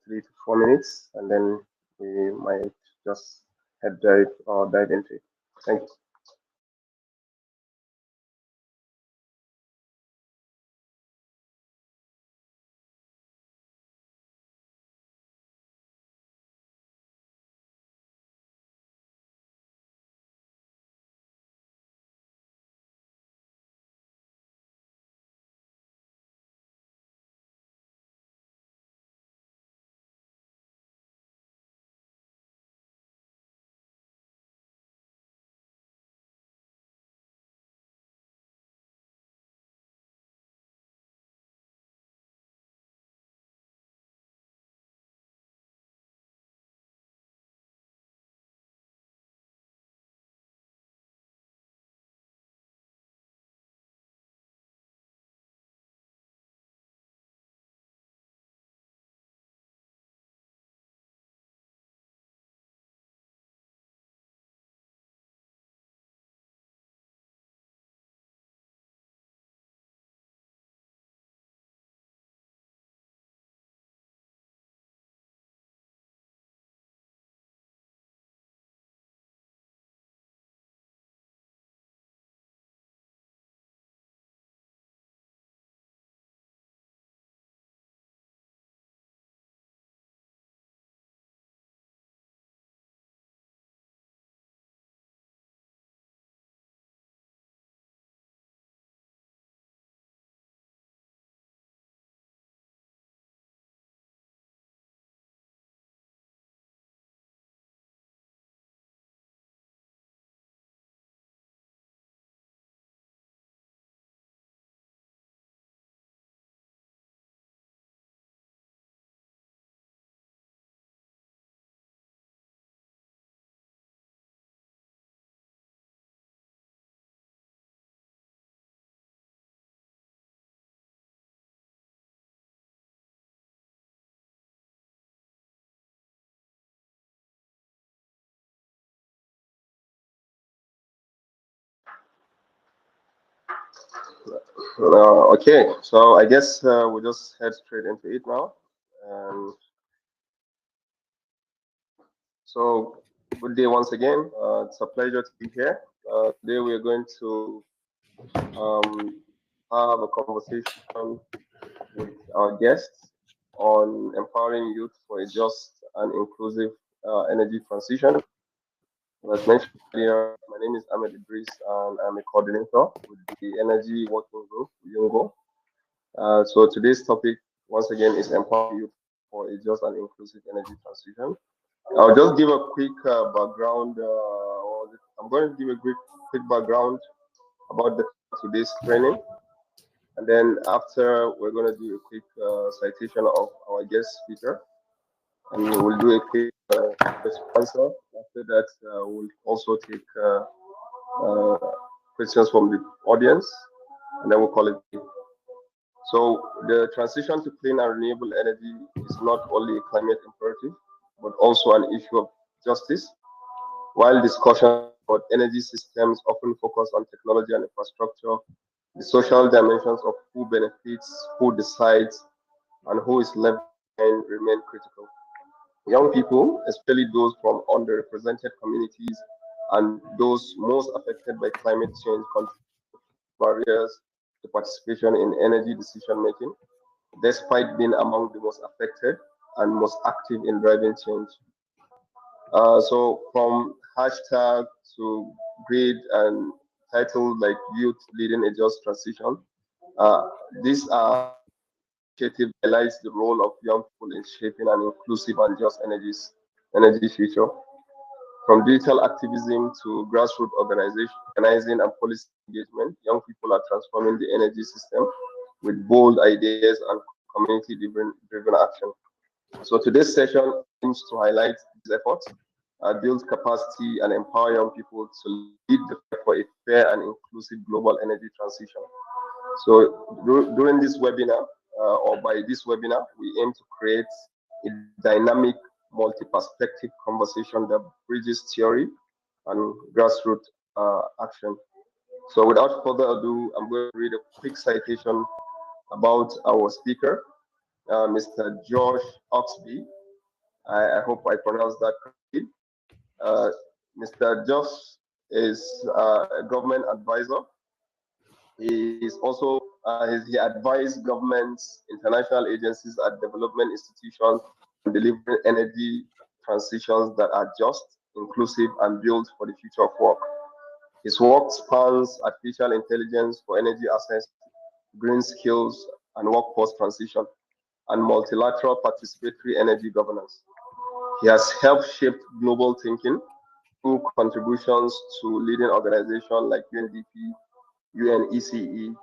3 to 4 minutes, and then we might just dive into it. Thank you. Okay, so I guess we'll just head straight into it now. Um, so, good day once again. It's a pleasure to be here. Today we are going to um, have a conversation with our guests on empowering youth for a just and inclusive energy transition. As mentioned earlier, my name is Ahmed Idris, and I'm a coordinator with the Energy Working Group, UNGO. So today's topic, once again, is empowering youth for a just and inclusive energy transition. I'll just give a quick background. I'm going to give a quick background about today's training, and then after we're going to do a quick citation of our guest speaker, and we'll do a quick answer. After that, we'll also take uh, questions from the audience, and then we'll call it. So the transition to clean and renewable energy is not only a climate imperative, but also an issue of justice. While discussions about energy systems often focus on technology and infrastructure, the social dimensions of who benefits, who decides, and who is left behind remain critical. Young people, especially those from underrepresented communities and those most affected by climate change, barriers to participation in energy decision making, despite being among the most affected and most active in driving change. So from hashtag to grid and title like youth leading a just transition, uh, these are initiative highlights the role of young people in shaping an inclusive and just energy future. From digital activism to grassroots organizing and policy engagement, young people are transforming the energy system with bold ideas and community-driven action. So today's session aims to highlight these efforts, build capacity, and empower young people to lead the fight for a fair and inclusive global energy transition. So during this webinar, or by this webinar, we aim to create a dynamic, multi-perspective conversation that bridges theory and grassroots action. So without further ado, I'm going to read a quick citation about our speaker. Mr. Josh Oxby. I hope I pronounced that correctly. Mr. Josh is a government advisor. He is also he advised governments, international agencies, and development institutions on delivering energy transitions that are just, inclusive, and built for the future of work. His work spans artificial intelligence for energy access, green skills and workforce transition, and multilateral participatory energy governance. He has helped shape global thinking through contributions to leading organizations like UNDP, UNECE,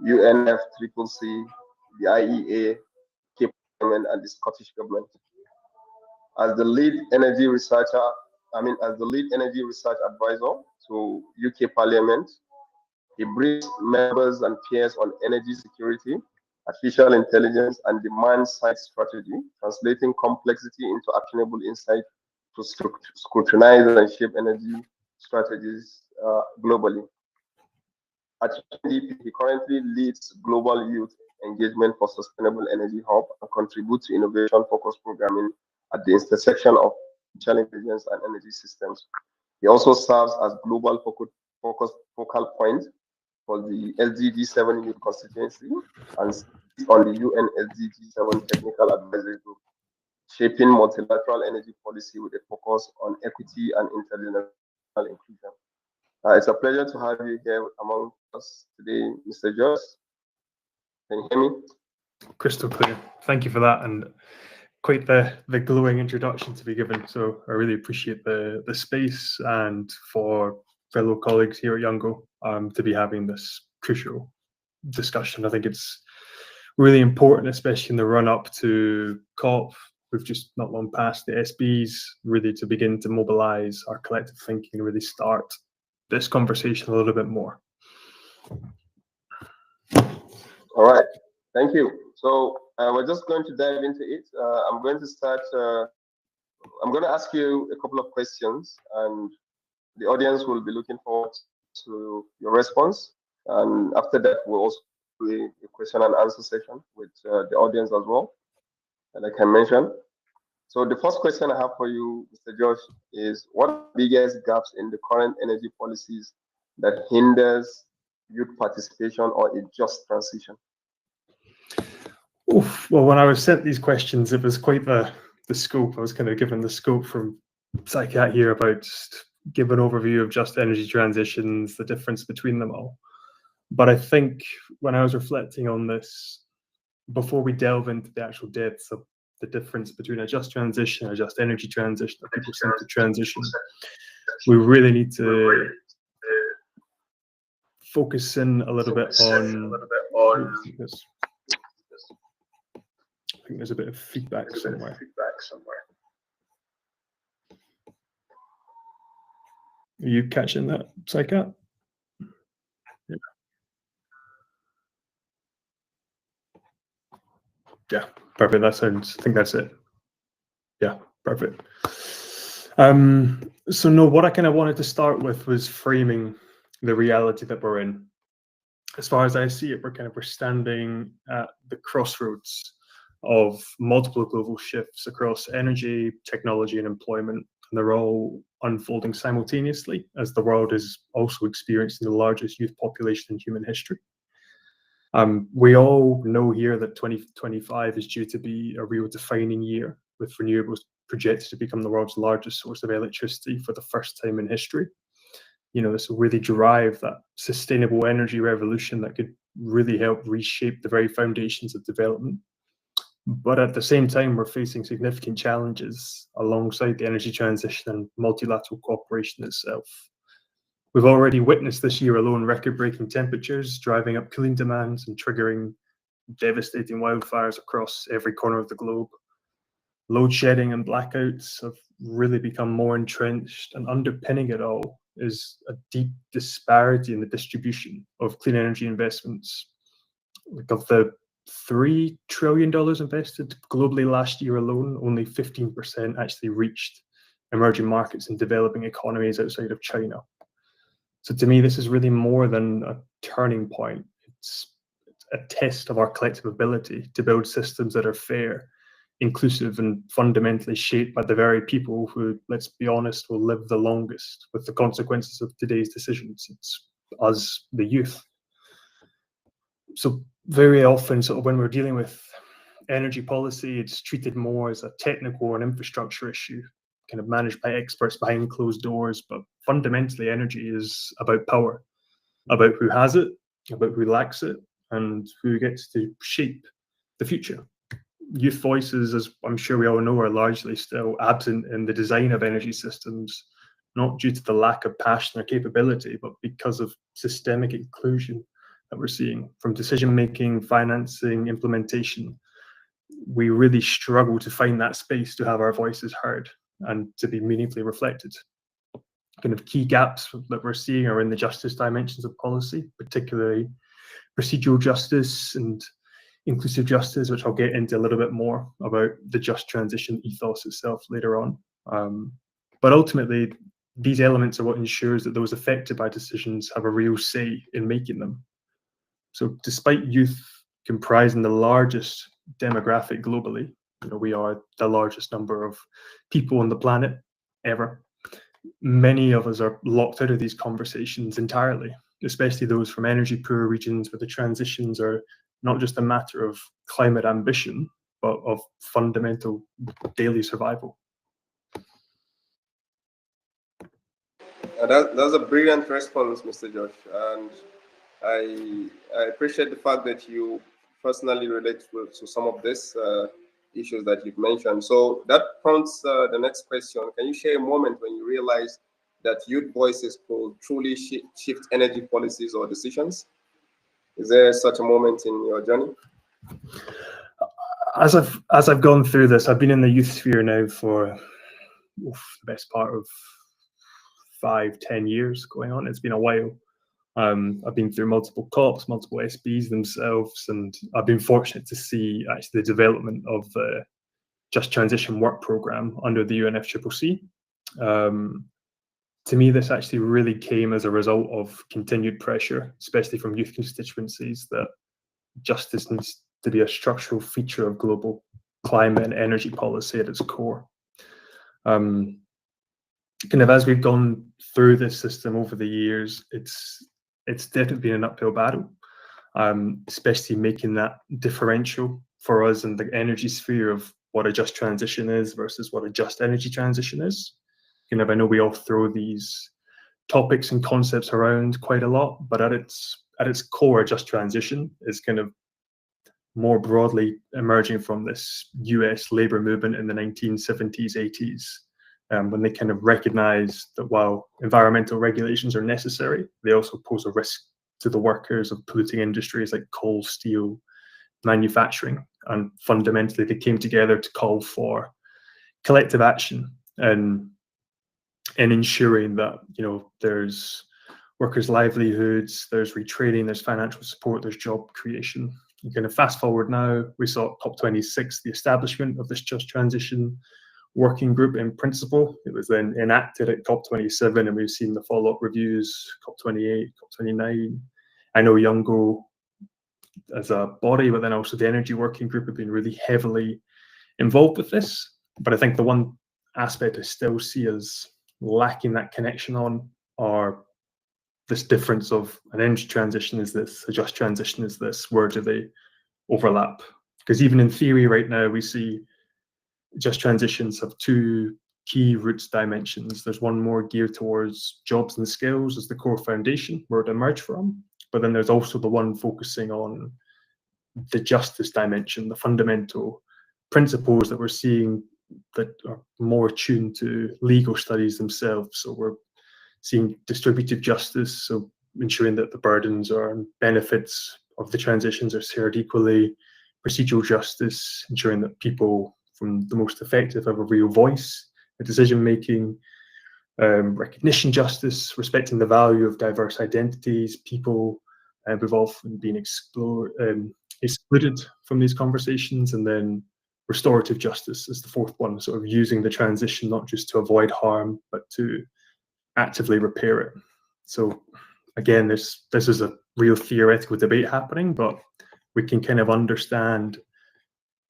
UNFCCC, the IEA, Cape Government, and the Scottish Government. As the lead energy researcher, as the lead energy research advisor to UK Parliament, he briefs members and peers on energy security, artificial intelligence, and demand-side strategy, translating complexity into actionable insight to scrutinize and shape energy strategies globally. At UNDP, he currently leads Global Youth Engagement for Sustainable Energy Hub and contributes to innovation-focused programming at the intersection of artificial intelligence and energy systems. He also serves as global focal point for the SDG7 Youth Constituency and sits on the UN SDG7 Technical Advisory Group, shaping multilateral energy policy with a focus on equity and intergenerational inclusion. It's a pleasure to have you here among us today, Mr. Josh. Can you hear me? Crystal clear. Thank you for that, and quite the glowing introduction to be given. So I really appreciate the space, and for fellow colleagues here at Youngo to be having this crucial discussion. I think it's really important, especially in the run-up to COP. We've just not long past the SBs, really to begin to mobilize our collective thinking and really start this conversation a little bit more. All right, thank you. So we're just going to dive into it. I'm going to start, I'm going to ask you a couple of questions, and the audience will be looking forward to your response. And after that, we'll also do a question and answer session with the audience as well, like I mentioned. So the first question I have for you, Mr. Josh, is what are the biggest gaps in the current energy policies that hinders youth participation or a just transition? Oof. Well, when I was sent these questions, it was quite the scope. I was kind of given the scope from Psychiat here about just give an overview of just energy transitions, the difference between them all. But I think when I was reflecting on this, before we delve into the actual depths of the difference between a just transition and a just energy transition, a people-centered transition, we really need to focus in a little bit on. I think there's a bit of feedback somewhere. Are you catching that, Psychiat? Yeah, perfect. That sounds, I think that's it. Yeah, perfect. So no, what I kind of wanted to start with was framing the reality that we're in. As far as I see it, we're standing at the crossroads of multiple global shifts across energy, technology, and employment. And they're all unfolding simultaneously as the world is also experiencing the largest youth population in human history. We all know here that 2025 is due to be a real defining year, with renewables projected to become the world's largest source of electricity for the first time in history. You know, this will really drive that sustainable energy revolution that could really help reshape the very foundations of development. But at the same time, we're facing significant challenges alongside the energy transition and multilateral cooperation itself. We've already witnessed this year alone record-breaking temperatures, driving up cooling demands and triggering devastating wildfires across every corner of the globe. Load shedding and blackouts have really become more entrenched, and underpinning it all is a deep disparity in the distribution of clean energy investments. Like, of the $3 trillion invested globally last year alone, only 15% actually reached emerging markets and developing economies outside of China. So to me, this is really more than a turning point. It's a test of our collective ability to build systems that are fair, inclusive, and fundamentally shaped by the very people who, let's be honest, will live the longest with the consequences of today's decisions. It's us, the youth. So very often, sort of when we're dealing with energy policy, it's treated more as a technical and infrastructure issue, kind of managed by experts behind closed doors. But fundamentally, energy is about power, about who has it, about who lacks it, and who gets to shape the future. Youth voices, as I'm sure we all know, are largely still absent in the design of energy systems, not due to the lack of passion or capability, but because of systemic inclusion that we're seeing from decision-making, financing, implementation. We really struggle to find that space to have our voices heard and to be meaningfully reflected. Kind of key gaps that we're seeing are in the justice dimensions of policy, particularly procedural justice and inclusive justice, which I'll get into a little bit more about the just transition ethos itself later on. But ultimately, these elements are what ensures that those affected by decisions have a real say in making them. So despite youth comprising the largest demographic globally, we are the largest number of people on the planet ever, many of us are locked out of these conversations entirely, especially those from energy poor regions where the transitions are not just a matter of climate ambition, but of fundamental daily survival. That's a brilliant response, Mr. Josh, and I appreciate the fact that you personally relate to some of these issues that you've mentioned. So that prompts the next question. Can you share a moment when you realized that youth voices could truly shift energy policies or decisions? Is there such a moment in your journey? As I've gone through this, I've been in the youth sphere now for the best part of 5-10 years going on. It's been a while. I've been through multiple COPs, multiple SBs themselves, and I've been fortunate to see actually the development of the Just Transition Work Programme under the UNFCCC. To me, this actually really came as a result of continued pressure, especially from youth constituencies, that justice needs to be a structural feature of global climate and energy policy at its core. Kind of as we've gone through this system over the years, it's definitely been an uphill battle, especially making that differential for us in the energy sphere of what a just transition is versus what a just energy transition is. I know we all throw these topics and concepts around quite a lot, but at its core, just transition is kind of more broadly emerging from this US labor movement in the 1970s, 80s, when they kind of recognized that while environmental regulations are necessary, they also pose a risk to the workers of polluting industries like coal, steel, manufacturing. And fundamentally, they came together to call for collective action and ensuring that there's workers' livelihoods, there's retraining, there's financial support, there's job creation. You kind of fast forward now, we saw at COP26 the establishment of this Just Transition Working Group in principle. It was then enacted at COP27, and we've seen the follow-up reviews, COP28, COP29. I know Youngo as a body, but then also the Energy Working Group have been really heavily involved with this. But I think the one aspect I still see as lacking that connection on are this difference of an energy transition is this, a just transition is this, where do they overlap? Because even in theory right now, we see just transitions have two key roots dimensions. There's one more geared towards jobs and skills as the core foundation where it emerged from, but then there's also the one focusing on the justice dimension, the fundamental principles that we're seeing that are more attuned to legal studies themselves. So we're seeing distributive justice, so ensuring that the burdens or benefits of the transitions are shared equally. Procedural justice, ensuring that people from the most affected have a real voice in decision making. Recognition justice, respecting the value of diverse identities, people who've often been excluded from these conversations. And then restorative justice is the fourth one, sort of using the transition not just to avoid harm, but to actively repair it. So again, this is a real theoretical debate happening, but we can kind of understand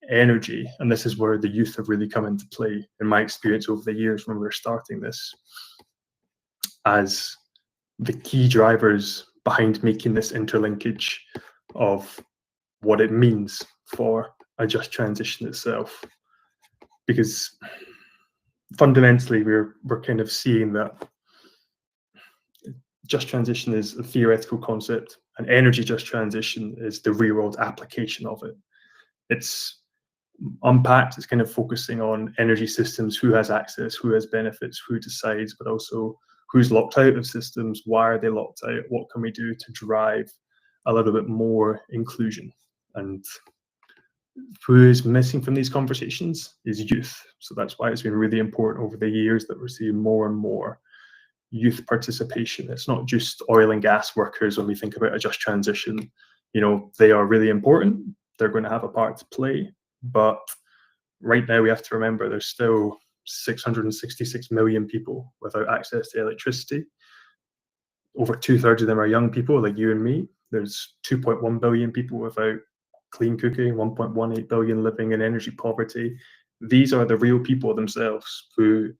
energy, and this is where the youth have really come into play, in my experience over the years when we were starting this, as the key drivers behind making this interlinkage of what it means for a just transition itself. Because fundamentally, we're kind of seeing that just transition is a theoretical concept, and energy just transition is the real world application of it. It's unpacked, it's kind of focusing on energy systems, who has access, who has benefits, who decides, but also who's locked out of systems, why are they locked out, what can we do to drive a little bit more inclusion. And who is missing from these conversations is youth. So that's why it's been really important over the years that we're seeing more and more youth participation. It's not just oil and gas workers when we think about a just transition. You know, they are really important, they're going to have a part to play, but right now we have to remember there's still 666 million people without access to electricity. Over 2/3 of them are young people like you and me. There's 2.1 billion people without clean cooking, 1.18 billion living in energy poverty. These are the real people themselves who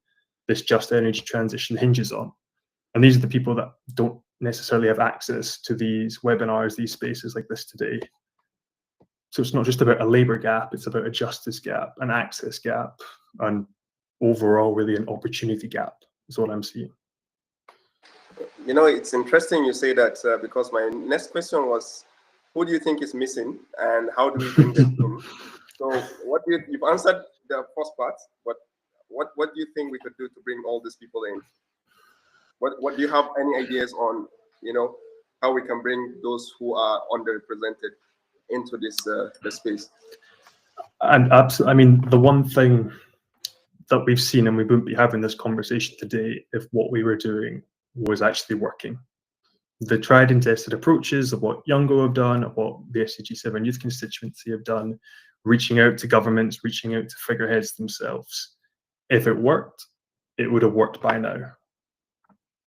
this just energy transition hinges on. And these are the people that don't necessarily have access to these webinars, these spaces like this today. So it's not just about a labor gap, it's about a justice gap, an access gap, and overall really an opportunity gap is what I'm seeing. You know, it's interesting you say that because my next question was, who do you think is missing and how do we bring them in? So what you've answered the first part, but what do you think we could do to bring all these people in? What do you have any ideas on, you know, how we can bring those who are underrepresented into this space? And absolutely, I mean, the one thing that we've seen, and we wouldn't be having this conversation today if what we were doing was actually working. The tried and tested approaches of what Youngo have done, of what the SDG 7 Youth Constituency have done, reaching out to governments, reaching out to figureheads themselves. If it worked, it would have worked by now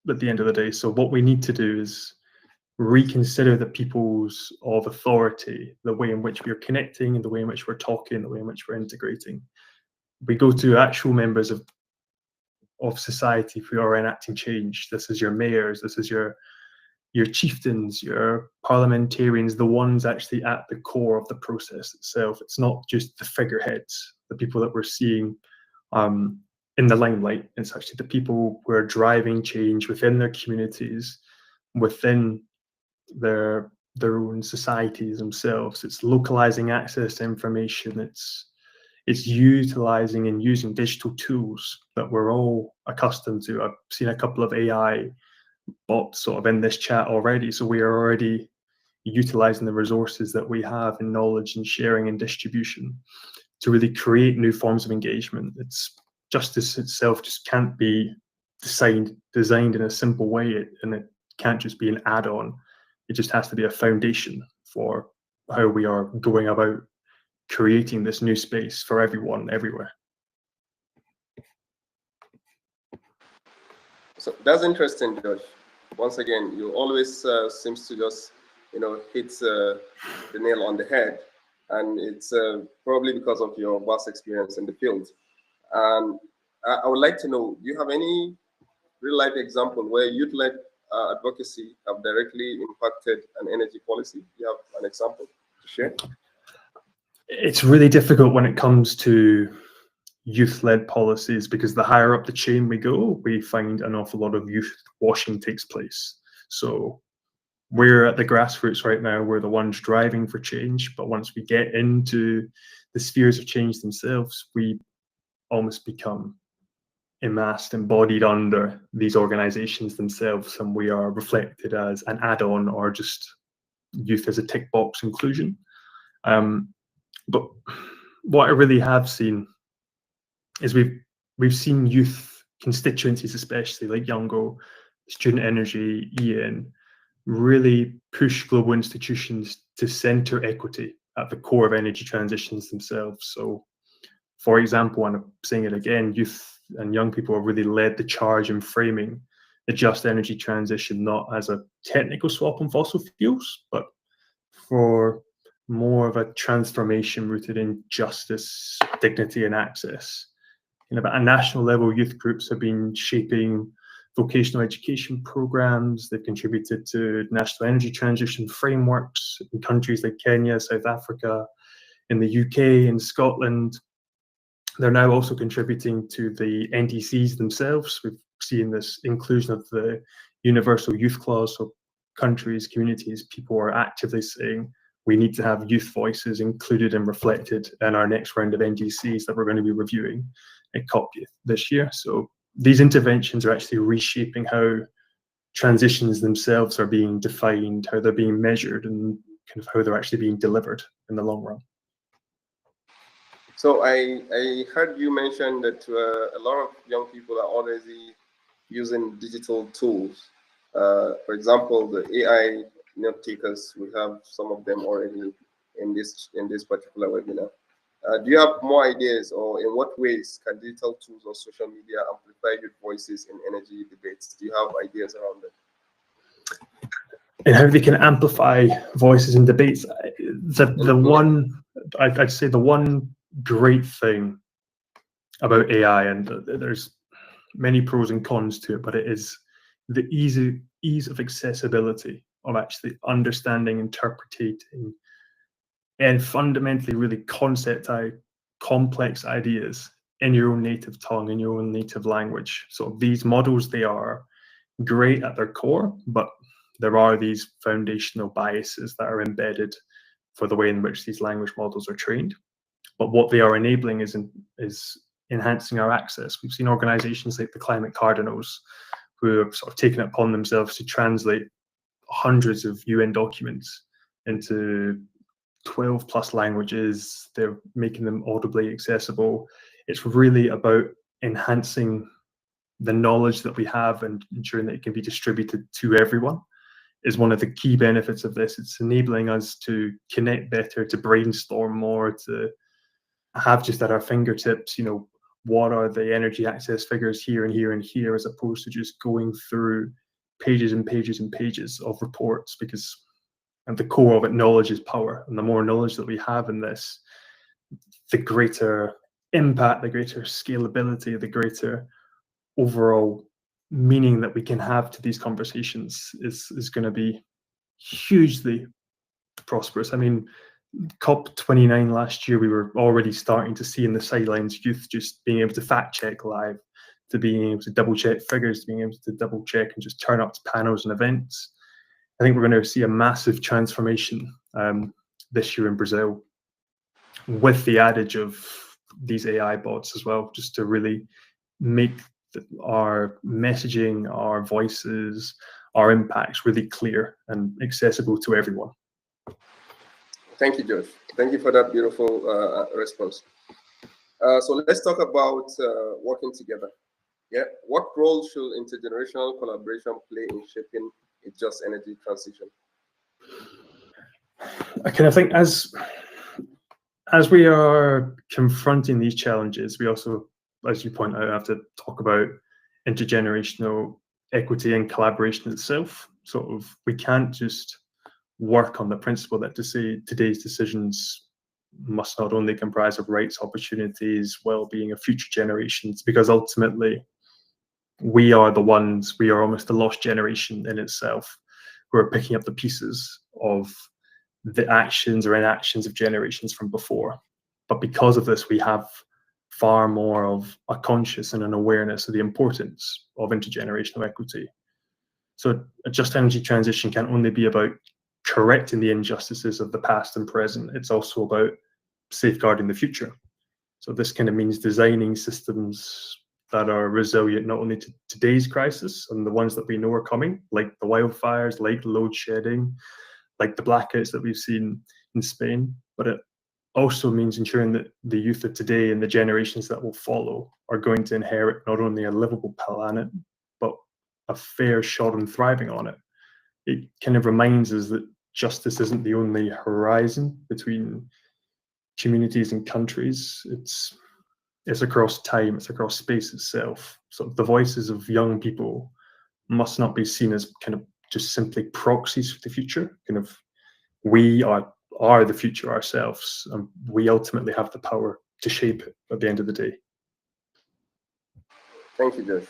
at the end of the day. So what we need to do is reconsider the peoples of authority, the way in which we are connecting, and the way in which we're talking, the way in which we're integrating. We go to actual members of society who are enacting change. This is your mayors, this is your chieftains, your parliamentarians, the ones actually at the core of the process itself. It's not just the figureheads, the people that we're seeing in the limelight. It's actually the people who are driving change within their communities, within their own societies themselves. It's localizing access to information. It's utilizing and using digital tools that we're all accustomed to. I've seen a couple of AI bots sort of in this chat already. So we are already utilizing the resources that we have in knowledge and sharing and distribution to really create new forms of engagement. It's justice itself just can't be designed in a simple way, and it can't just be an add-on. It just has to be a foundation for how we are going about creating this new space for everyone, everywhere. So that's interesting, Josh. Once again, you always seems to just, you know, hit the nail on the head, and it's probably because of your vast experience in the field. And I would like to know, do you have any real-life example where youth-led advocacy have directly impacted an energy policy? Do you have an example to share? It's really difficult when it comes to youth-led policies, because the higher up the chain we go, we find an awful lot of youth washing takes place. So we're at the grassroots right now, we're the ones driving for change, but once we get into the spheres of change themselves, we almost become amassed, embodied under these organizations themselves, and we are reflected as an add-on or just youth as a tick box inclusion. But what I really have seen is we've seen youth constituencies, especially like Youngo, Student Energy, EN, really push global institutions to center equity at the core of energy transitions themselves. So, for example, and I'm saying it again, youth and young people have really led the charge in framing the just energy transition, not as a technical swap on fossil fuels, but for more of a transformation rooted in justice, dignity, and access. At a national level, youth groups have been shaping vocational education programs. They've contributed to national energy transition frameworks in countries like Kenya, South Africa, in the UK, in Scotland. They're now also contributing to the NDCs themselves. We've seen this inclusion of the Universal Youth Clause. So countries, communities, people are actively saying we need to have youth voices included and reflected in our next round of NDCs that we're going to be reviewing at COP this year. So these interventions are actually reshaping how transitions themselves are being defined, how they're being measured, and kind of how they're actually being delivered in the long run. So I heard you mention that a lot of young people are already using digital tools. For example, the AI note takers, we have some of them already in this particular webinar. Do you have more ideas, or in what ways can digital tools or social media amplify youth voices in energy debates? Do you have ideas around that? And how they can amplify voices in debates. I'd say the one great thing about AI, and there's many pros and cons to it, but it is the ease of accessibility of actually understanding, interpreting, and fundamentally really complex ideas in your own native tongue, in your own native language. So these models, they are great at their core, but there are these foundational biases that are embedded for the way in which these language models are trained. But what they are enabling is enhancing our access. We've seen organizations like the Climate Cardinals who have sort of taken it upon themselves to translate hundreds of UN documents into 12 plus languages. They're making them audibly accessible. It's really about enhancing the knowledge that we have and ensuring that it can be distributed to everyone is one of the key benefits of this. It's enabling us to connect better, to brainstorm more, to have just at our fingertips, what are the energy access figures here and here and here, as opposed to just going through pages and pages and pages of reports, because at the core of it, knowledge is power. And the more knowledge that we have in this, the greater impact, the greater scalability, the greater overall meaning that we can have to these conversations is going to be hugely prosperous. I mean, COP29 last year, we were already starting to see in the sidelines youth just being able to fact check live, to being able to double check figures, to being able to double check and just turn up to panels and events. I think we're going to see a massive transformation this year in Brazil, with the adage of these AI bots as well, just to really make our messaging, our voices, our impacts really clear and accessible to everyone. Thank you, Josh. Thank you for that beautiful response. So let's talk about working together. Yeah, what role should intergenerational collaboration play in shaping a just energy transition? I kind of think as we are confronting these challenges, we also, as you point out, have to talk about intergenerational equity and collaboration itself. Sort of, we can't just work on the principle that to say today's decisions must not only comprise of rights, opportunities, well-being of future generations, because ultimately we are almost the lost generation in itself, who are picking up the pieces of the actions or inactions of generations from before. But because of this, we have far more of a conscious and an awareness of the importance of intergenerational equity. So a just energy transition can only be about correcting the injustices of the past and present. It's also about safeguarding the future. So this kind of means designing systems that are resilient not only to today's crisis and the ones that we know are coming, like the wildfires, like load shedding, like the blackouts that we've seen in Spain, but it also means ensuring that the youth of today and the generations that will follow are going to inherit not only a livable planet, but a fair shot in thriving on it. It kind of reminds us that justice isn't the only horizon between communities and countries. It's across time, it's across space itself. So the voices of young people must not be seen as kind of just simply proxies for the future. Kind of, we are are the future ourselves, and we ultimately have the power to shape it at the end of the day. Thank you, Josh.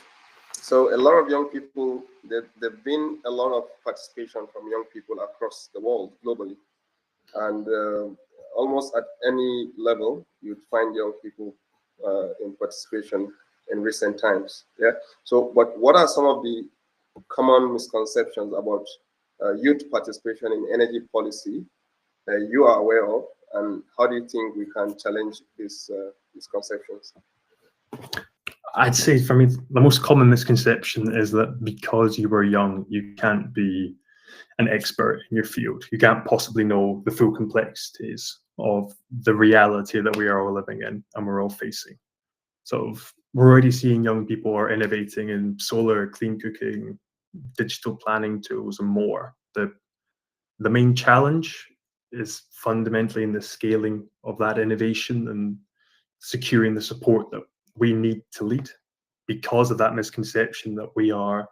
So a lot of young people, there've been a lot of participation from young people across the world globally. And almost at any level, you'd find young people in participation in recent times. Yeah. So, but what are some of the common misconceptions about youth participation in energy policy that you are aware of, and how do you think we can challenge these misconceptions? I'd say for me, the most common misconception is that because you were young, you can't be an expert in your field. You can't possibly know the full complexities of the reality that we are all living in and we're all facing. So we're already seeing young people are innovating in solar, clean cooking, digital planning tools, and more. The main challenge is fundamentally in the scaling of that innovation and securing the support that we need to lead, because of that misconception that we are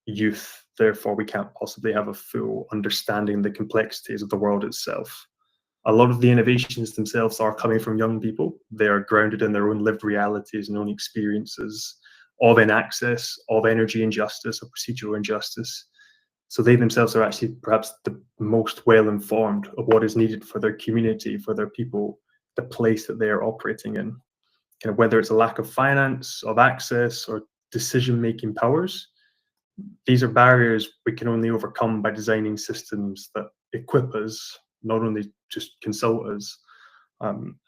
youth, therefore we can't possibly have a full understanding of the complexities of the world itself. A lot of the innovations themselves are coming from young people. They are grounded in their own lived realities and own experiences of inaccess, of energy injustice, of procedural injustice. So they themselves are actually perhaps the most well informed of what is needed for their community, for their people, the place that they are operating in. Kind of whether it's a lack of finance, of access, or decision-making powers, these are barriers we can only overcome by designing systems that equip us, not only just consult us,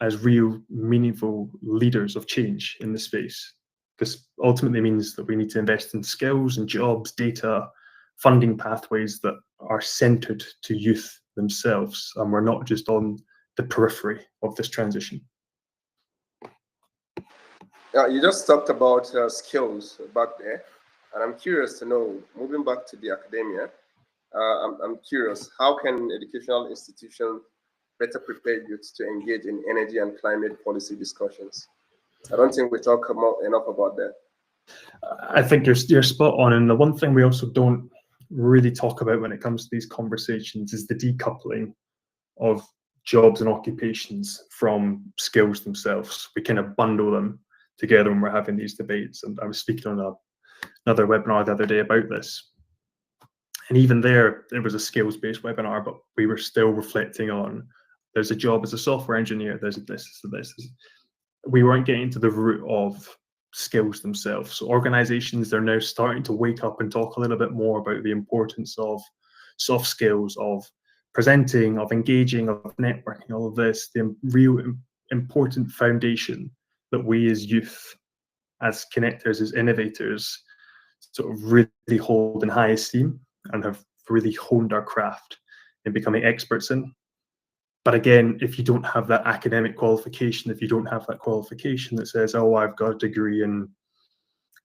as real, meaningful leaders of change in the space. This ultimately means that we need to invest in skills and jobs, data, funding pathways that are centered to youth themselves, and we're not just on the periphery of this transition. You just talked about skills back there, and I'm curious to know, moving back to the academia, I'm curious, how can educational institutions better prepare youth to engage in energy and climate policy discussions? I don't think we talk enough about that. I think you're spot on, and the one thing we also don't really talk about when it comes to these conversations is the decoupling of jobs and occupations from skills themselves. We kind of bundle them together when we're having these debates, and I was speaking on another webinar the other day about this, and even there it was a skills-based webinar, but we were still reflecting on there's a job as a software engineer, there's this. We weren't getting to the root of skills themselves. So organizations are now starting to wake up and talk a little bit more about the importance of soft skills, of presenting, of engaging, of networking, all of this, the real important foundation that we as youth, as connectors, as innovators, sort of really hold in high esteem and have really honed our craft in becoming experts in. But again, if you don't have that academic qualification, if you don't have that qualification that says, oh, I've got a degree in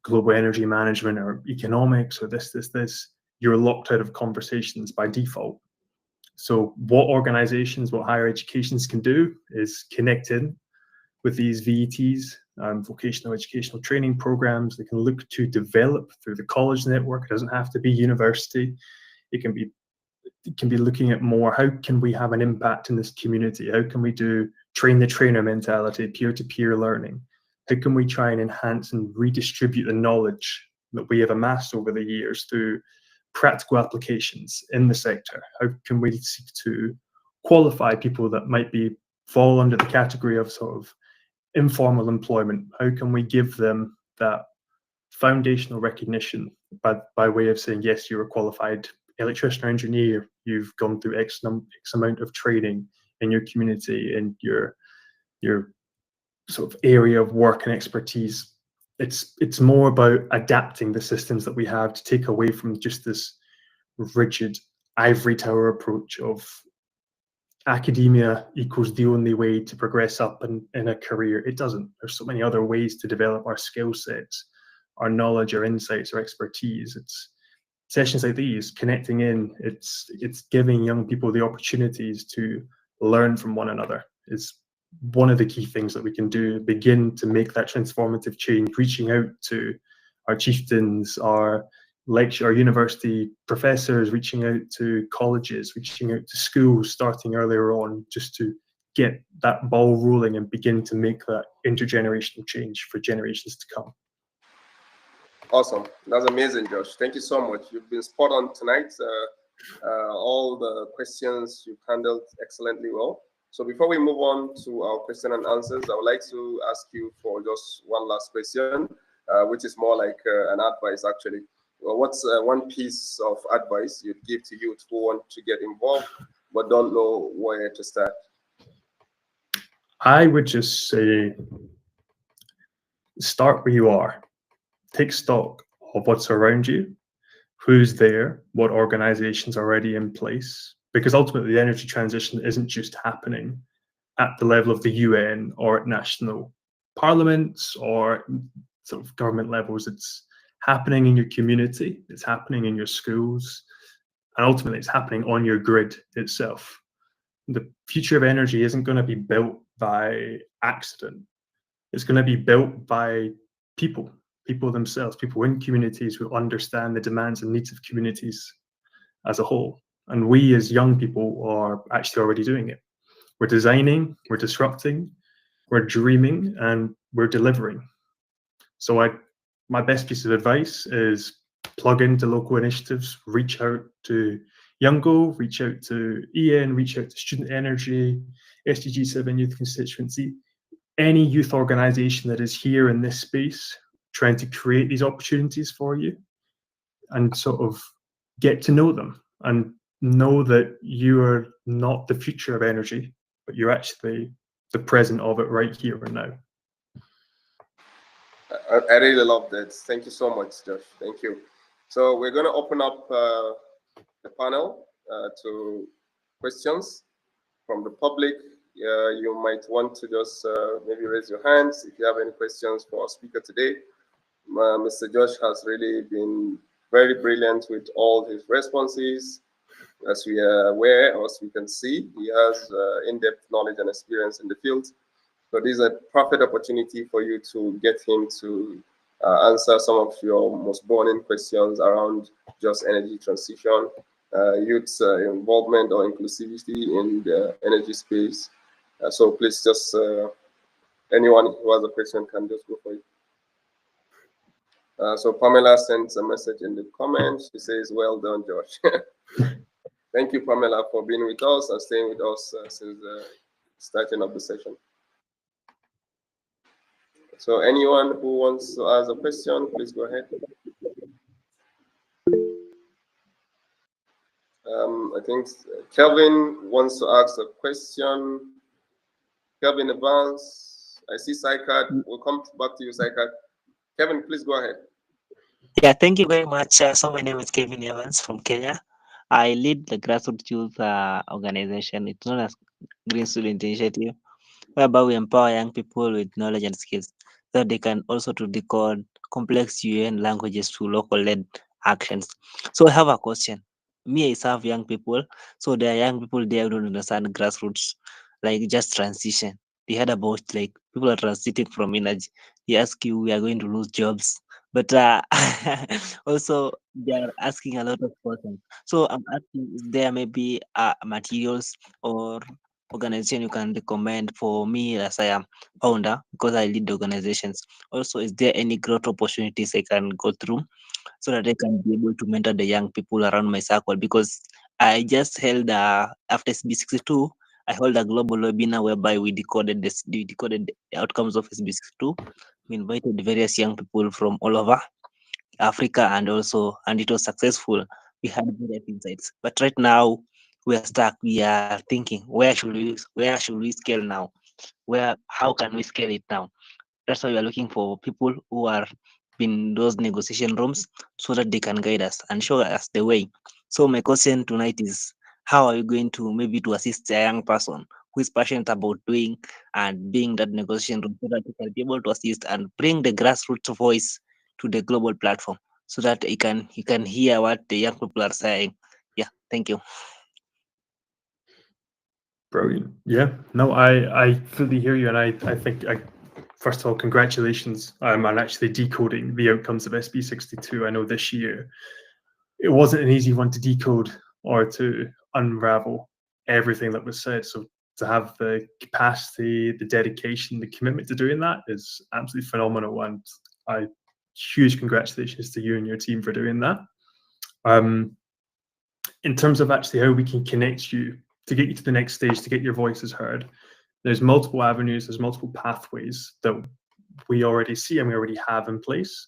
global energy management or economics or this, you're locked out of conversations by default. So what organizations, what higher educations can do is connect in with these VETs, vocational educational training programs. They can look to develop through the college network. It doesn't have to be university. It can be looking at more, how can we have an impact in this community? How can we do train the trainer mentality, peer-to-peer learning? How can we try and enhance and redistribute the knowledge that we have amassed over the years through practical applications in the sector? How can we seek to qualify people that might fall under the category of sort of informal employment? How can we give them that foundational recognition by way of saying, yes, you're a qualified electrician or engineer, you've gone through X amount of training in your community and your sort of area of work and expertise. It's more about adapting the systems that we have to take away from just this rigid ivory tower approach of academia equals the only way to progress up in a career. It doesn't. There's so many other ways to develop our skill sets, our knowledge, our insights, our expertise. It's sessions like these, connecting in, it's giving young people the opportunities to learn from one another is one of the key things that we can do, begin to make that transformative change, reaching out to our chieftains, our lecture or university professors, reaching out to colleges, reaching out to schools, starting earlier on, just to get that ball rolling and begin to make that intergenerational change for generations to come. Awesome. That's amazing, Josh. Thank you so much. You've been spot on tonight. All the questions you've handled excellently well. So before we move on to our question and answers, I would like to ask you for just one last question, which is more like an advice, actually. Well, what's one piece of advice you'd give to youth who want to get involved but don't know where to start? I would just say, start where you are. Take stock of what's around you, who's there, what organizations are already in place, because ultimately the energy transition isn't just happening at the level of the UN or at national parliaments or sort of government levels. It's happening in your community, it's happening in your schools, and ultimately it's happening on your grid itself. The future of energy isn't going to be built by accident. It's going to be built by people themselves, people in communities who understand the demands and needs of communities as a whole. And we as young people are actually already doing it. We're designing, we're disrupting, we're dreaming, and we're delivering. So my best piece of advice is plug into local initiatives, reach out to Youngo, reach out to EN, reach out to Student Energy, SDG 7 Youth Constituency, any youth organization that is here in this space trying to create these opportunities for you, and sort of get to know them and know that you are not the future of energy, but you're actually the present of it right here and now. I really love that. Thank you so much, Josh. Thank you. So we're going to open up the panel to questions from the public. You might want to just maybe raise your hands if you have any questions for our speaker today. Mr. Josh has really been very brilliant with all his responses. As we are aware, or as we can see, he has in-depth knowledge and experience in the field. So this is a perfect opportunity for you to get him to answer some of your most burning questions around just energy transition, youth involvement or inclusivity in the energy space. So please just, anyone who has a question can just go for it. So Pamela sends a message in the comments. She says, well done, Josh. Thank you, Pamela, for being with us and staying with us since the starting of the session. So anyone who wants to ask a question, please go ahead. I think Kelvin wants to ask a question. Kelvin Evans, I see Saikat. We'll come back to you, Saikat. Kevin, please go ahead. Yeah, thank you very much. So my name is Kevin Evans from Kenya. I lead the grassroots youth organization. It's known as Green Student Initiative, whereby we empower young people with knowledge and skills so that they can also to decode complex UN languages through local-led actions. So I have a question. Me, I serve young people. So there are young people there who don't understand grassroots, like just transition. They heard about like people are transiting from energy. They ask you, we are going to lose jobs. But also they are asking a lot of questions. So I'm asking, is there maybe materials or organization you can recommend for me as I am founder, because I lead the organizations? Also, is there any growth opportunities I can go through so that I can be able to mentor the young people around my circle? Because I just held after SB62, I held a global webinar whereby we decoded the outcomes of SB62. We invited various young people from all over Africa, and it was successful. We had various insights. But right now we are stuck. We are thinking, where should we scale now? How can we scale it now? That's why we are looking for people who are in those negotiation rooms so that they can guide us and show us the way. So my question tonight is, how are you going to maybe to assist a young person who is passionate about doing and being that negotiation room so that he can be able to assist and bring the grassroots voice to the global platform so that he can hear what the young people are saying? Yeah, thank you. Brilliant. Yeah, no, I fully hear you, and I think first of all, congratulations on actually decoding the outcomes of SB62. I know this year it wasn't an easy one to decode or to unravel everything that was said. So to have the capacity, the dedication, the commitment to doing that is absolutely phenomenal. And huge congratulations to you and your team for doing that. In terms of actually how we can connect you to get you to the next stage, to get your voices heard, there's multiple avenues, there's multiple pathways that we already see and we already have in place.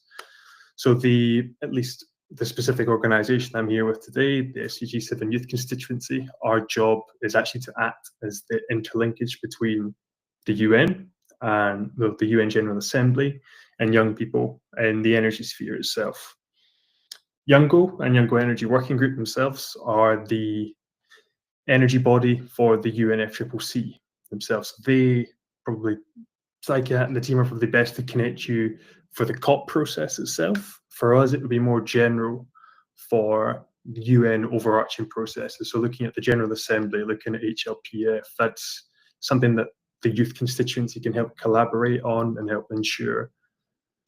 So at least the specific organization I'm here with today, the SDG7 Youth Constituency, our job is actually to act as the interlinkage between the UN and the UN General Assembly and young people in the energy sphere itself. Youngo and Youngo Energy Working Group themselves are the energy body for the UNFCCC themselves. They probably, Psychiat and the team are probably best to connect you for the COP process itself. For us, it would be more general for the UN overarching processes. So looking at the General Assembly, looking at HLPF, that's something that the youth constituency can help collaborate on and help ensure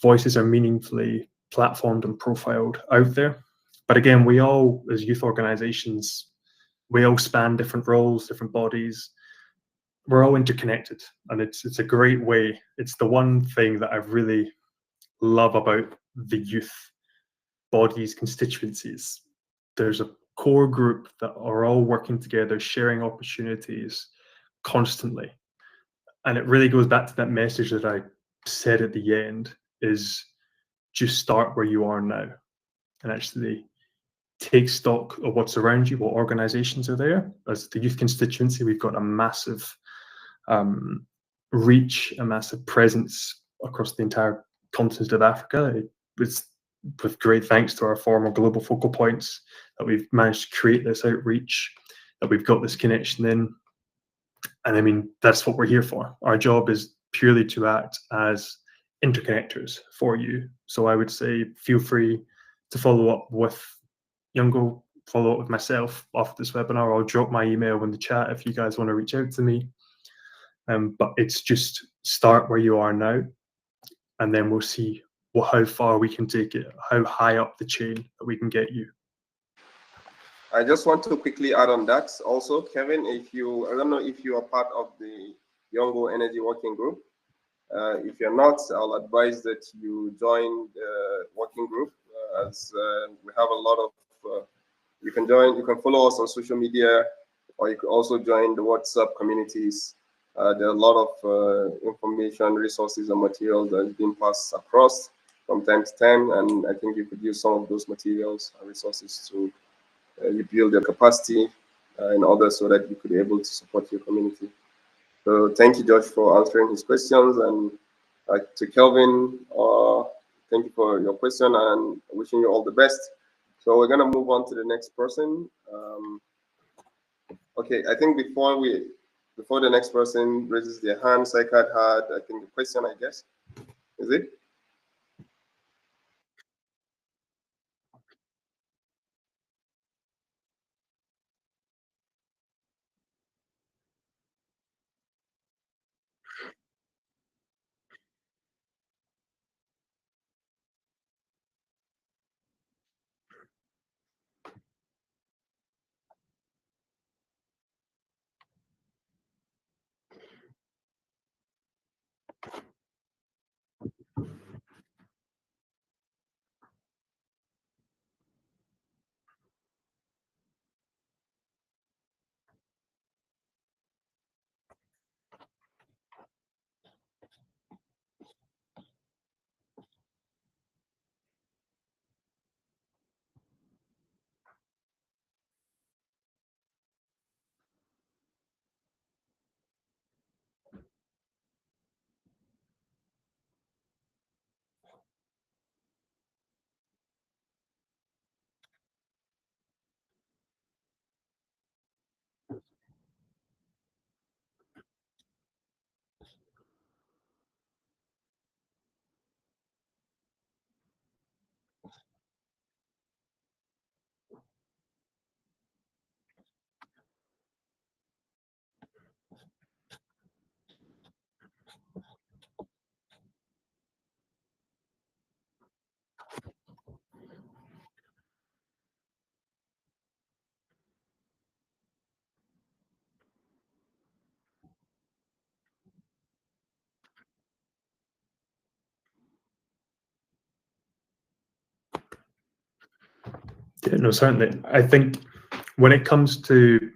voices are meaningfully platformed and profiled out there. But again, we all, as youth organizations, we all span different roles, different bodies. We're all interconnected, and it's a great way. It's the one thing that I really love about the youth bodies, constituencies. There's a core group that are all working together, sharing opportunities constantly. And it really goes back to that message that I said at the end, is just start where you are now and actually take stock of what's around you, what organizations are there. As the youth constituency, we've got a massive reach, a massive presence across the entire continent of Africa. It was with great thanks to our former global focal points that we've managed to create this outreach, that we've got this connection in. And I mean, that's what we're here for. Our job is purely to act as interconnectors for you. So I would say feel free to follow up with Youngo, follow up with myself after this webinar. I'll drop my email in the chat if you guys want to reach out to me. But it's just start where you are now, and then we'll see how far we can take it, how high up the chain that we can get you. I just want to quickly add on that also, Kevin, I don't know if you are part of the Youngo Energy Working Group. If you're not, I'll advise that you join the working group, as we have a lot of, you can follow us on social media, or you can also join the WhatsApp communities. There are a lot of information, resources, and materials that have been passed across from time to time, and I think you could use some of those materials and resources to you build your capacity in order so that you could be able to support your community. So thank you, Josh, for answering his questions, and to Kelvin, thank you for your question and wishing you all the best. So we're gonna move on to the next person. Okay, I think before the next person raises their hand, Psychiat had, I think, a question, I guess. Is it? Yeah, no, certainly. I think when it comes to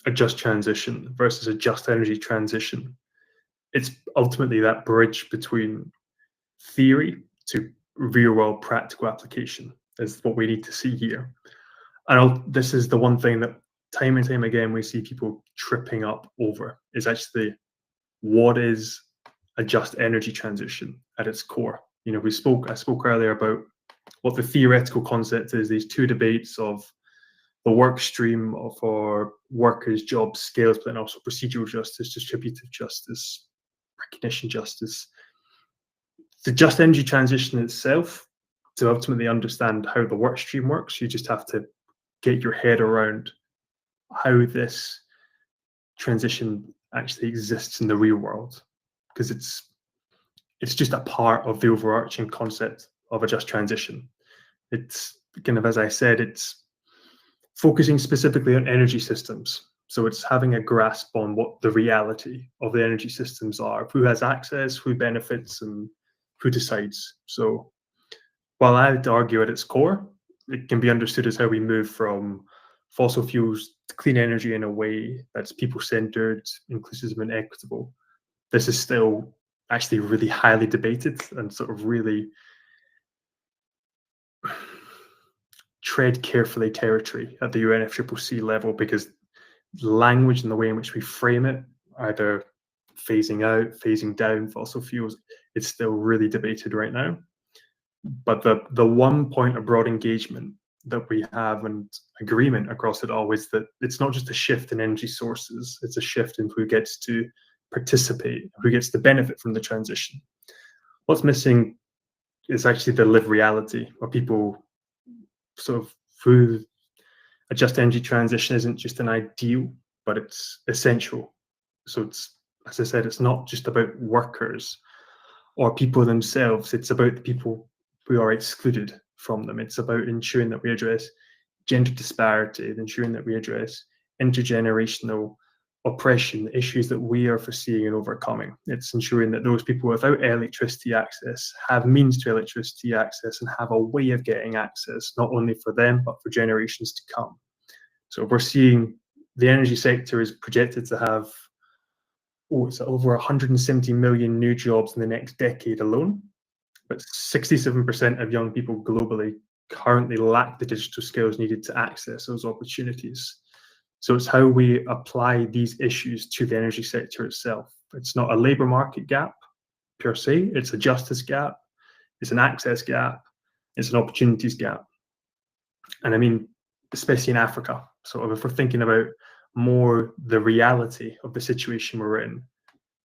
a just transition versus a just energy transition, it's ultimately that bridge between theory to real world practical application is what we need to see here. And this is the one thing that time and time again we see people tripping up over is actually what is a just energy transition at its core. You know, I spoke earlier about what the theoretical concept is, these two debates of the work stream for workers, jobs, scale split, and also procedural justice, distributive justice, recognition justice. The just energy transition itself, to ultimately understand how the work stream works, you just have to get your head around how this transition actually exists in the real world, because it's just a part of the overarching concept of a just transition. It's kind of, as I said, it's focusing specifically on energy systems. So it's having a grasp on what the reality of the energy systems are, who has access, who benefits, and who decides. So while I would argue at its core, it can be understood as how we move from fossil fuels to clean energy in a way that's people-centered, inclusive, and equitable. This is still actually really highly debated and sort of really tread carefully territory at the UNFCCC level, because language and the way in which we frame it, either phasing out, phasing down fossil fuels, it's still really debated right now. But the one point of broad engagement that we have and agreement across it all is that it's not just a shift in energy sources, it's a shift in who gets to participate, who gets to benefit from the transition. What's missing is actually the lived reality where people sort of through a just energy transition isn't just an ideal, but it's essential. So it's, as I said, it's not just about workers or people themselves, it's about the people who are excluded from them. It's about ensuring that we address gender disparity, ensuring that we address intergenerational oppression, issues that we are foreseeing and overcoming. It's ensuring that those people without electricity access have means to electricity access and have a way of getting access, not only for them, but for generations to come. So we're seeing the energy sector is projected to have it's over 170 million new jobs in the next decade alone. But 67% of young people globally currently lack the digital skills needed to access those opportunities. So it's how we apply these issues to the energy sector itself. It's not a labor market gap per se, it's a justice gap, it's an access gap, it's an opportunities gap. And I mean, especially in Africa. So if we're thinking about more the reality of the situation we're in,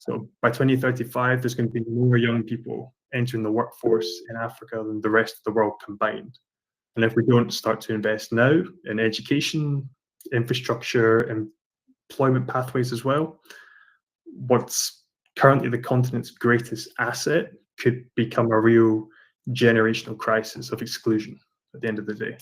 so by 2035, there's going to be more young people entering the workforce in Africa than the rest of the world combined. And if we don't start to invest now in education, infrastructure, employment pathways as well, what's currently the continent's greatest asset could become a real generational crisis of exclusion at the end of the day.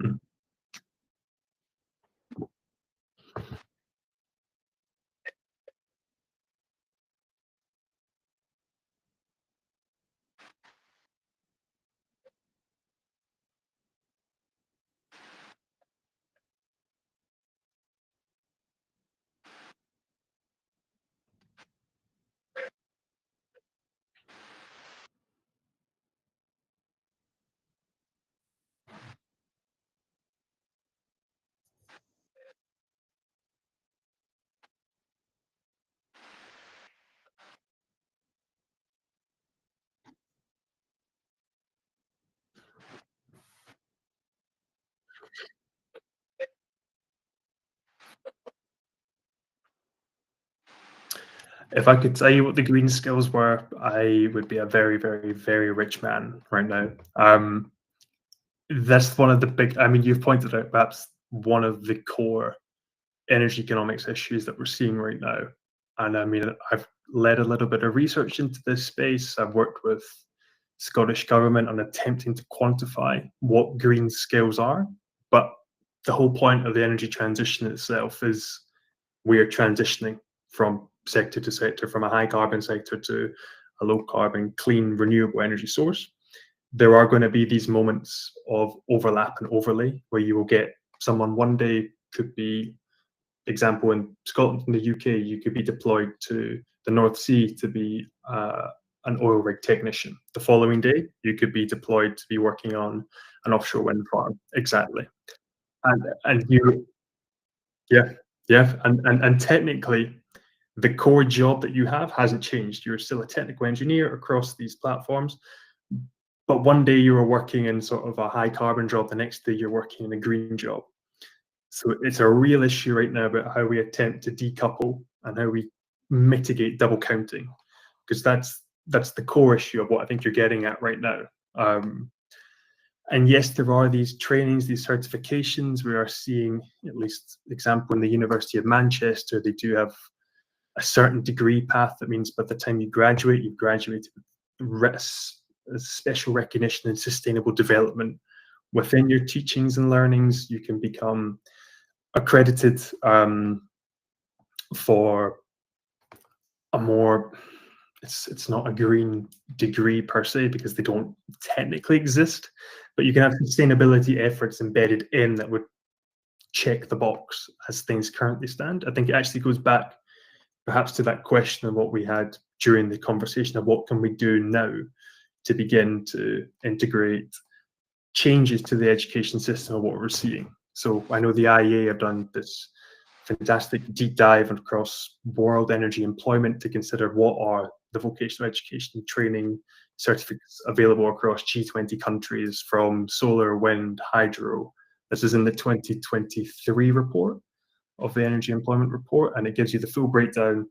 Mm. If I could tell you what the green skills were, I would be a very, very, very rich man right now. That's one of the big, I mean, you've pointed out perhaps one of the core energy economics issues that we're seeing right now. And I mean, I've led a little bit of research into this space. I've worked with Scottish government on attempting to quantify what green skills are. But the whole point of the energy transition itself is we are transitioning from sector to sector, from a high carbon sector to a low carbon, clean, renewable energy source. There are going to be these moments of overlap and overlay where you will get someone one day could be, example, in Scotland and the UK, you could be deployed to the North Sea to be an oil rig technician. The following day, you could be deployed to be working on an offshore wind farm. Exactly. And you, yeah, and technically, the core job that you have hasn't changed. You're still a technical engineer across these platforms, but one day you are working in sort of a high carbon job, the next day you're working in a green job. So it's a real issue right now about how we attempt to decouple and how we mitigate double counting, because that's the core issue of what I think you're getting at right now. And yes, there are these trainings, these certifications. We are seeing, at least example in the University of Manchester, they do have a certain degree path. That means by the time you graduate, you've graduated with special recognition in sustainable development. Within your teachings and learnings, you can become accredited for a more, it's not a green degree per se because they don't technically exist, but you can have sustainability efforts embedded in that would check the box as things currently stand. I think it actually goes back perhaps to that question of what we had during the conversation of what can we do now to begin to integrate changes to the education system of what we're seeing. So I know the IEA have done this fantastic deep dive across world energy employment to consider what are the vocational education training certificates available across G20 countries from solar, wind, hydro. This is in the 2023 report of the Energy Employment Report, and it gives you the full breakdown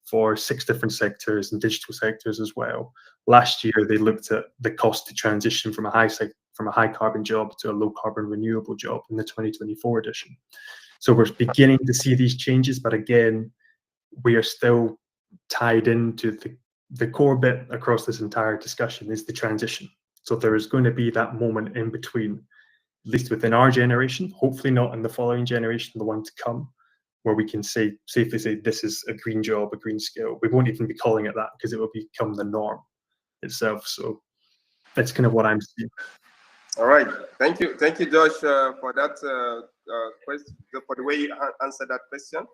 for 6 different sectors and digital sectors as well. Last year, they looked at the cost to transition from a high carbon job to a low carbon renewable job in the 2024 edition. So we're beginning to see these changes, but again, we are still tied into the core bit across this entire discussion is the transition. So there is going to be that moment in between, at least within our generation, hopefully not in the following generation, the one to come, where we can safely say this is a green job, a green skill. We won't even be calling it that because it will become the norm itself. So that's kind of what I'm seeing. All right, thank you, Josh, for that question, for the way you answered that question.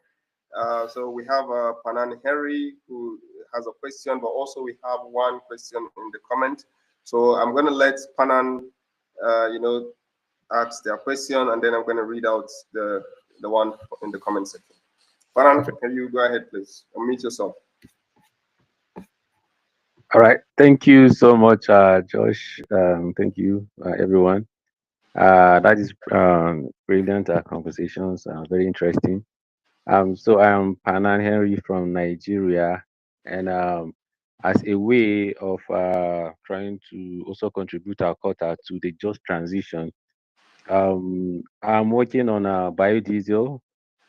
So we have Panan Henry who has a question, but also we have one question in the comment. So I'm going to let Panan, ask their question, and then I'm going to read out the one in the comment section. Panan, can you go ahead, please? Unmute yourself. All right. Thank you so much, Josh. Thank you, everyone. That is brilliant conversations, very interesting. So I'm Panan Henry from Nigeria, and as a way of trying to also contribute our quota to the just transition, I'm working on biodiesel,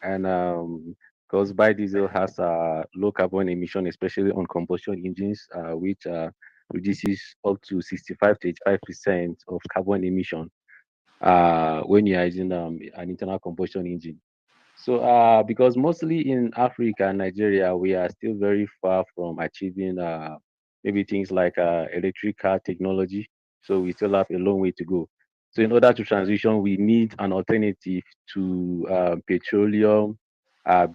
and because biodiesel has a low carbon emission, especially on combustion engines, which reduces up to 65 to 85% of carbon emission when you're using an internal combustion engine. So because mostly in Africa and Nigeria, we are still very far from achieving maybe things like electric car technology. So we still have a long way to go. So in order to transition, we need an alternative to petroleum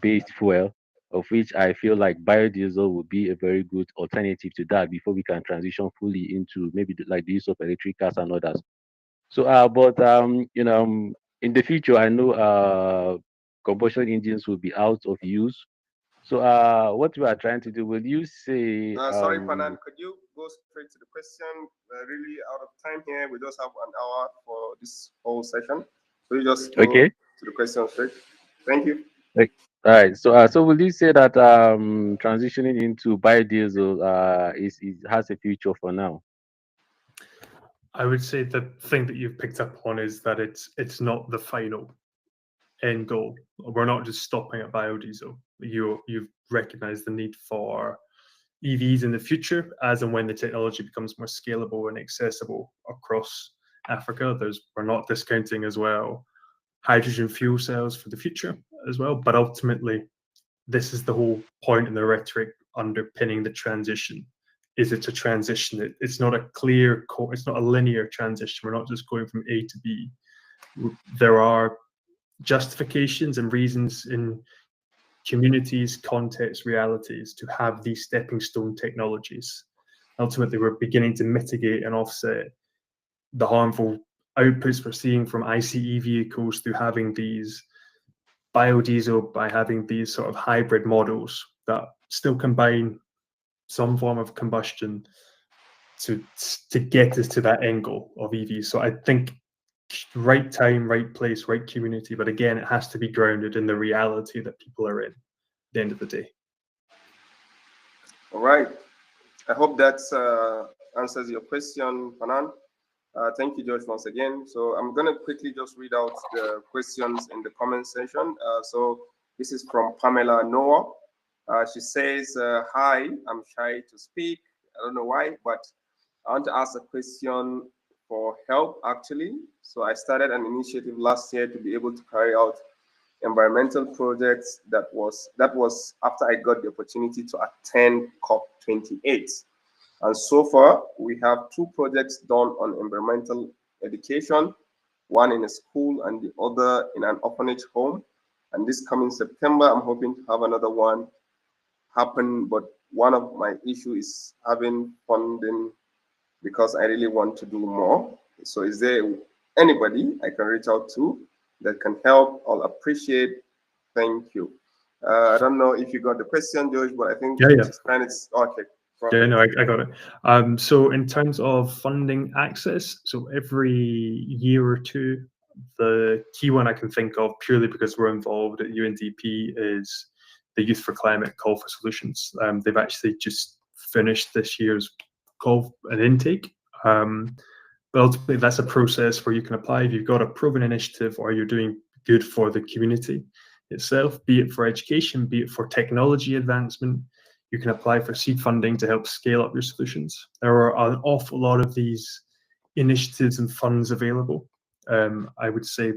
based fuel, of which I feel like biodiesel would be a very good alternative to that before we can transition fully into maybe like the use of electric cars and others. But in the future, I know combustion engines will be out of use. So what we are trying to do, will you say? Sorry, Panan, could you go straight to the question? Really out of time here. We just have an hour for this whole session. So you just go to the question straight. Thank you. Right. So will you say that transitioning into biodiesel is has a future for now? I would say the thing that you've picked up on is that it's not the final end goal. We're not just stopping at biodiesel. You've recognized the need for EVs in the future, as and when the technology becomes more scalable and accessible across Africa. We're not discounting as well hydrogen fuel cells for the future as well. But ultimately, this is the whole point in the rhetoric underpinning the transition. Is it's a transition? It's not a clear, it's not a linear transition. We're not just going from A to B. There are justifications and reasons in communities, contexts, realities to have these stepping stone technologies. Ultimately, we're beginning to mitigate and offset the harmful outputs we're seeing from ICE vehicles through having these biodiesel, by having these sort of hybrid models that still combine some form of combustion to get us to that end goal of EVs. So I think right time, right place, right community, but again, it has to be grounded in the reality that people are in at the end of the day. All right. I hope that answers your question, Fanan. Thank you, Josh, once again. So I'm going to quickly just read out the questions in the comment section. So this is from Pamela Noah. She says, hi, I'm shy to speak. I don't know why, but I want to ask a question for help, actually. So I started an initiative last year to be able to carry out environmental projects. That was after I got the opportunity to attend COP28. And so far, we have 2 projects done on environmental education, one in a school and the other in an orphanage home. And this coming September, I'm hoping to have another one happen. But one of my issues is having funding, because I really want to do more. So is there anybody I can reach out to that can help? I'll appreciate. Thank you. I don't know if you got the question, George, but I think it's okay. Yeah, no, I got it. So in terms of funding access, so every year or two, the key one I can think of, purely because we're involved at UNDP, is the Youth for Climate Call for Solutions. They've actually just finished this year's call and intake. But ultimately, that's a process where you can apply if you've got a proven initiative or you're doing good for the community itself, be it for education, be it for technology advancement. You can apply for seed funding to help scale up your solutions. There are an awful lot of these initiatives and funds available. I would say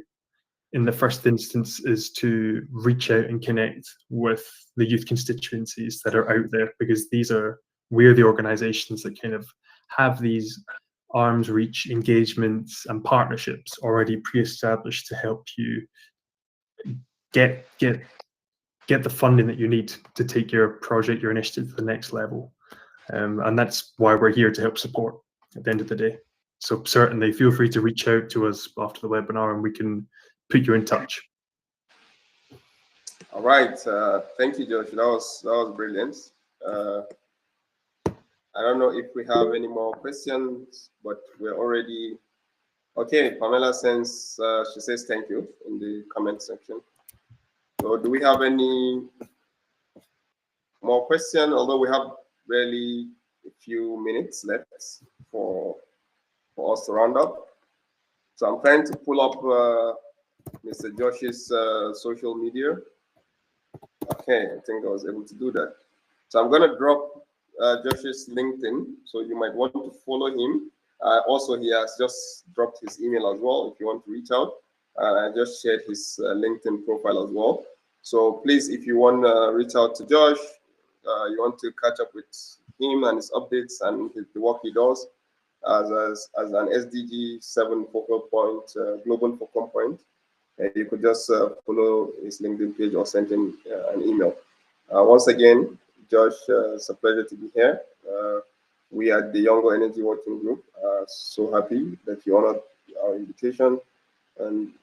in the first instance is to reach out and connect with the youth constituencies that are out there, because we're the organizations that kind of have these arm's reach engagements and partnerships already pre-established to help you get the funding that you need to take your project, your initiative to the next level. And that's why we're here, to help support at the end of the day. So certainly feel free to reach out to us after the webinar and we can put you in touch. All right. Thank you, Josh. That was brilliant. I don't know if we have any more questions, but we're already okay. Pamela sends, she says thank you in the comment section. So do we have any more questions? Although we have barely a few minutes left for us to round up. So I'm trying to pull up Mr. Josh's social media. Okay, I think I was able to do that. So I'm going to drop Josh's LinkedIn, so you might want to follow him. Also, he has just dropped his email as well if you want to reach out. I just shared his LinkedIn profile as well. So please, if you want to reach out to Josh, you want to catch up with him and his updates and the work he does as an SDG 7 focal point, global focal point, you could just follow his LinkedIn page or send him an email. Once again, Josh, it's a pleasure to be here. We at the Younger Energy Working Group are so happy that you honored our invitation, and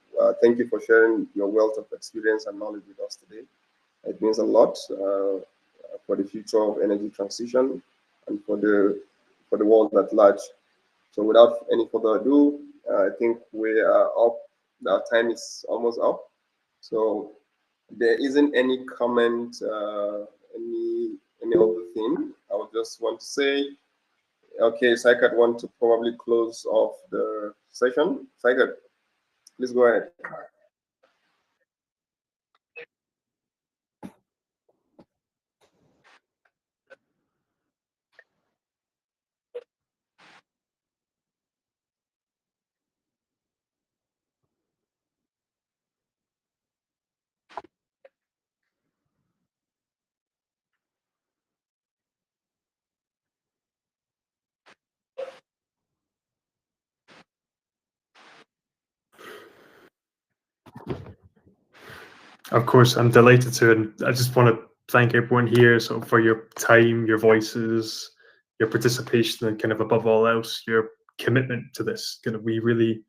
thank you for sharing your wealth of experience and knowledge with us today. It means a lot for the future of energy transition and for the world at large. So without any further ado, I think we are up. Our time is almost up. So there isn't any comment, any other thing, I would just want to say, okay, Saikat want to probably close off the session. Saikat, please go ahead. Of course, I'm delighted to, and I just want to thank everyone here for your time, your voices, your participation, and kind of above all else, your commitment to this. Kind of, we really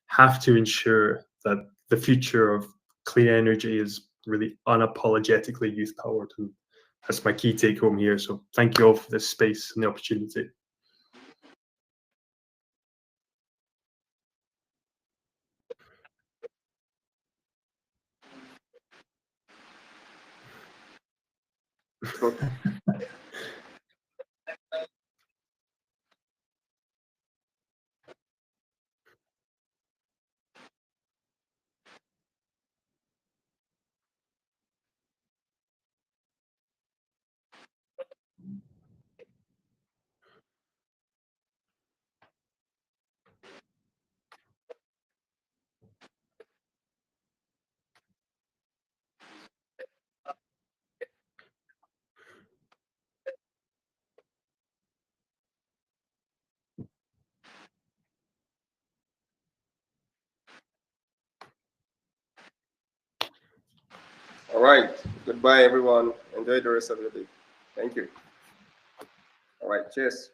have to ensure that the future of clean energy is really unapologetically youth powered, and that's my key take home here. So thank you all for this space and the opportunity. All right. Goodbye, everyone. Enjoy the rest of your day. Thank you. All right. Cheers.